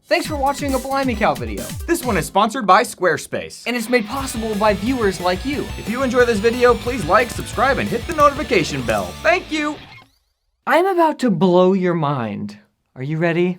Thanks for watching a Blimey Cow video. This one is sponsored by Squarespace. And it's made possible by viewers like you. If you enjoy this video, please like, subscribe, and hit the notification bell. Thank you! I'm about to blow your mind. Are you ready?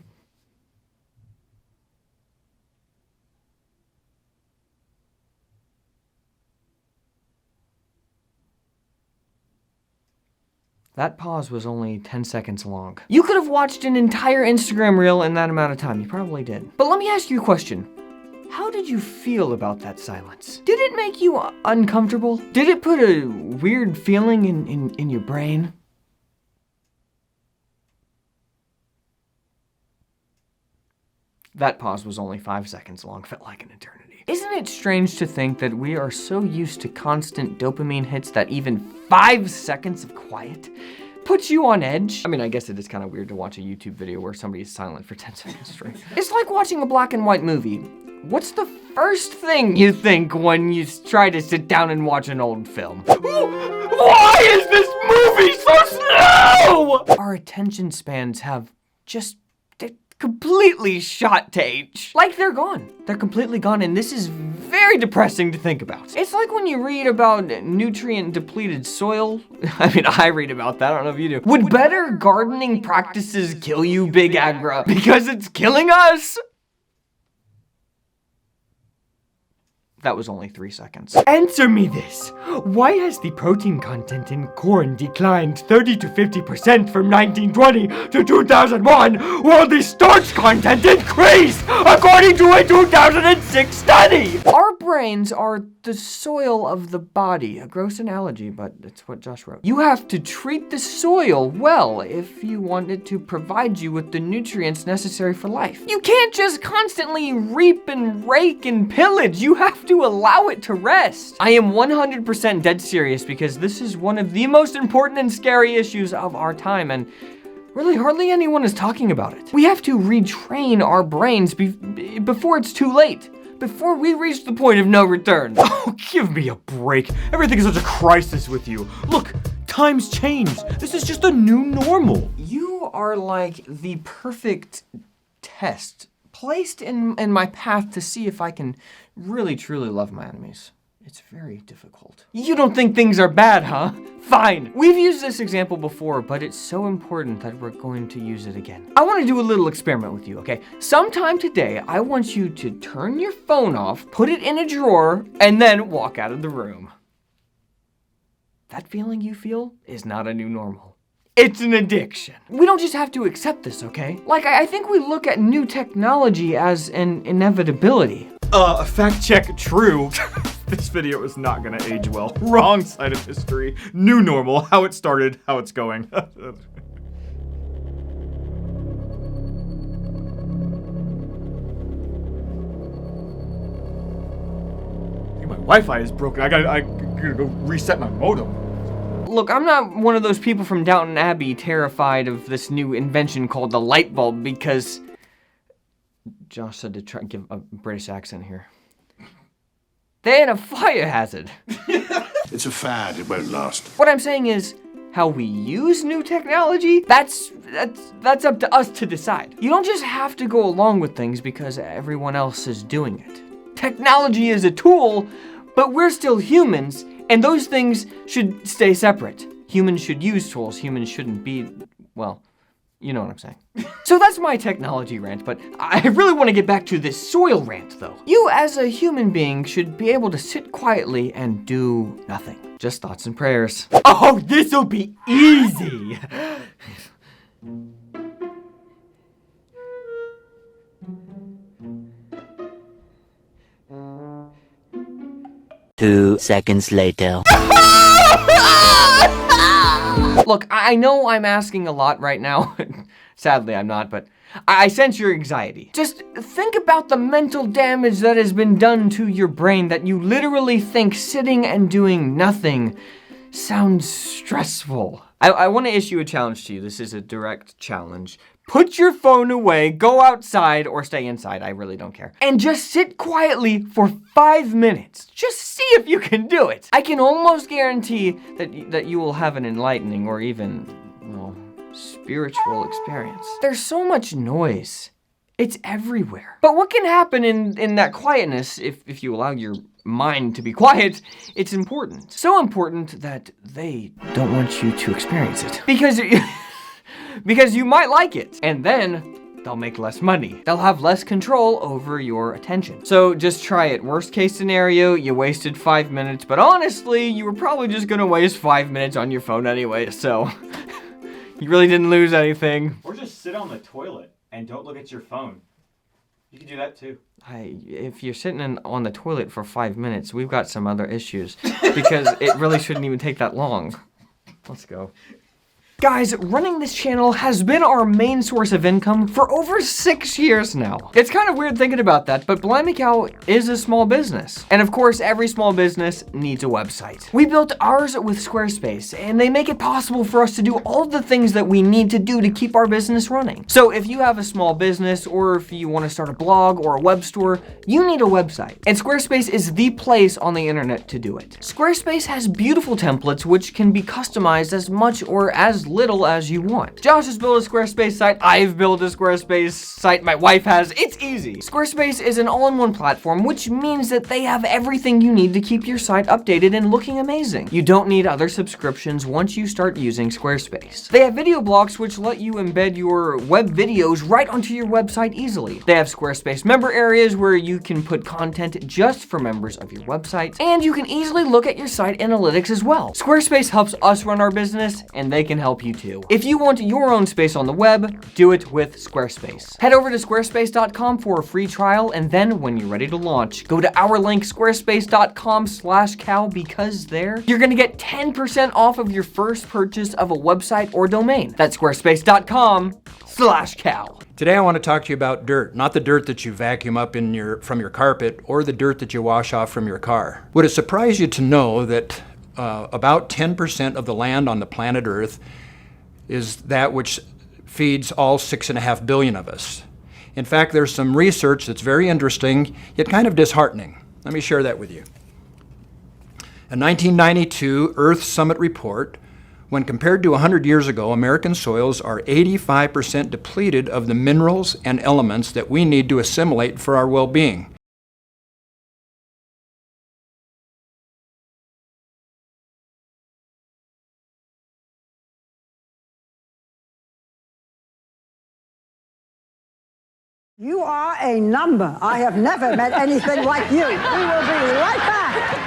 That pause was only 10 seconds long. You could have watched an entire Instagram reel in that amount of time. You probably did. But let me ask you a question. How did you feel about that silence? Did it make you uncomfortable? Did it put a weird feeling in your brain? That pause was only 5 seconds long, felt like an eternity. Isn't it strange to think that we are so used to constant dopamine hits that even 5 seconds of quiet puts you on edge? I mean, I guess it is kind of weird to watch a YouTube video where somebody is silent for 10 seconds straight. It's like watching a black and white movie. What's the first thing you think when you try to sit down and watch an old film? Why is this movie so slow? Our attention spans have just completely shot to H. Like they're gone. They're completely gone, and this is very depressing to think about. It's like when you read about nutrient depleted soil. I mean, I read about that, I don't know if you do. Would better gardening practices kill you, Big Agra? Because it's killing us? That was only 3 seconds. Answer me this. Why has the protein content in corn declined 30 to 50% from 1920 to 2001, while the starch content increased, according to a 2006 study? Our brains are the soil of the body. A gross analogy, but it's what Josh wrote. You have to treat the soil well if you want it to provide you with the nutrients necessary for life. You can't just constantly reap and rake and pillage. You have to allow it to rest. I am 100% dead serious because this is one of the most important and scary issues of our time, and really hardly anyone is talking about it. We have to retrain our brains before it's too late. Before we reach the point of no return. Oh, give me a break. Everything is such a crisis with you. Look, times change. This is just a new normal. You are like the perfect test placed in my path to see if I can really truly love my enemies. It's very difficult. You don't think things are bad, huh? Fine. We've used this example before, but it's so important that we're going to use it again. I want to do a little experiment with you, okay? Sometime today, I want you to turn your phone off, put it in a drawer, and then walk out of the room. That feeling you feel is not a new normal. It's an addiction. We don't just have to accept this, okay? Like, I think we look at new technology as an inevitability. Fact check true. This video is not gonna age well. Wrong side of history. New normal, how it started, how it's going. My Wi-Fi is broken. I gotta go reset my modem. Look, I'm not one of those people from Downton Abbey terrified of this new invention called the light bulb because... Josh said to try and give a British accent here. They ain't a fire hazard. It's a fad, it won't last. What I'm saying is, how we use new technology, that's up to us to decide. You don't just have to go along with things because everyone else is doing it. Technology is a tool, but we're still humans, and those things should stay separate. Humans should use tools, humans shouldn't be, well, you know what I'm saying. So that's my technology rant, but I really want to get back to this soil rant, though. You, as a human being, should be able to sit quietly and do nothing. Just thoughts and prayers. Oh, this'll be easy! Two seconds later. Look, I know I'm asking a lot right now. Sadly, I'm not, but I sense your anxiety. Just think about the mental damage that has been done to your brain that you literally think sitting and doing nothing sounds stressful. I want to issue a challenge to you. This is a direct challenge. Put your phone away, go outside, or stay inside. I really don't care. And just sit quietly for 5 minutes. Just see if you can do it. I can almost guarantee that you will have an enlightening or even, well, spiritual experience. There's so much noise It's everywhere. But what can happen in that quietness if you allow your mind to be quiet? It's important. So important that they don't want you to experience it. Because you might like it. And then they'll make less money. They'll have less control over your attention. So just try it. Worst case scenario, you wasted 5 minutes, but honestly, you were probably just gonna waste 5 minutes on your phone anyway, so you really didn't lose anything. Or just sit on the toilet and don't look at your phone. You can do that too. If you're sitting on the toilet for 5 minutes, we've got some other issues because it really shouldn't even take that long. Let's go. Guys, running this channel has been our main source of income for over 6 years now. It's kind of weird thinking about that, but Blimey Cow is a small business. And of course, every small business needs a website. We built ours with Squarespace, and they make it possible for us to do all the things that we need to do to keep our business running. So if you have a small business, or if you want to start a blog or a web store, you need a website. And Squarespace is the place on the internet to do it. Squarespace has beautiful templates which can be customized as much or as little as you want. Josh has built a Squarespace site, I've built a Squarespace site, my wife has. It's easy. Squarespace is an all-in-one platform, which means that they have everything you need to keep your site updated and looking amazing. You don't need other subscriptions once you start using Squarespace. They have video blocks which let you embed your web videos right onto your website easily. They have Squarespace member areas where you can put content just for members of your website, and you can easily look at your site analytics as well. Squarespace helps us run our business, and they can help you too. If you want your own space on the web, do it with Squarespace. Head over to squarespace.com for a free trial, and then when you're ready to launch, go to our link squarespace.com/cow, because there you're gonna get 10% off of your first purchase of a website or domain. That's squarespace.com/cow. Today I want to talk to you about dirt, not the dirt that you vacuum up from your carpet or the dirt that you wash off from your car. Would it surprise you to know that about 10% of the land on the planet Earth is that which feeds all 6.5 billion of us? In fact, there's some research that's very interesting, yet kind of disheartening. Let me share that with you. A 1992 Earth Summit report, when compared to 100 years ago, American soils are 85% depleted of the minerals and elements that we need to assimilate for our well-being. You are a number. I have never met anything like you. We will be right back.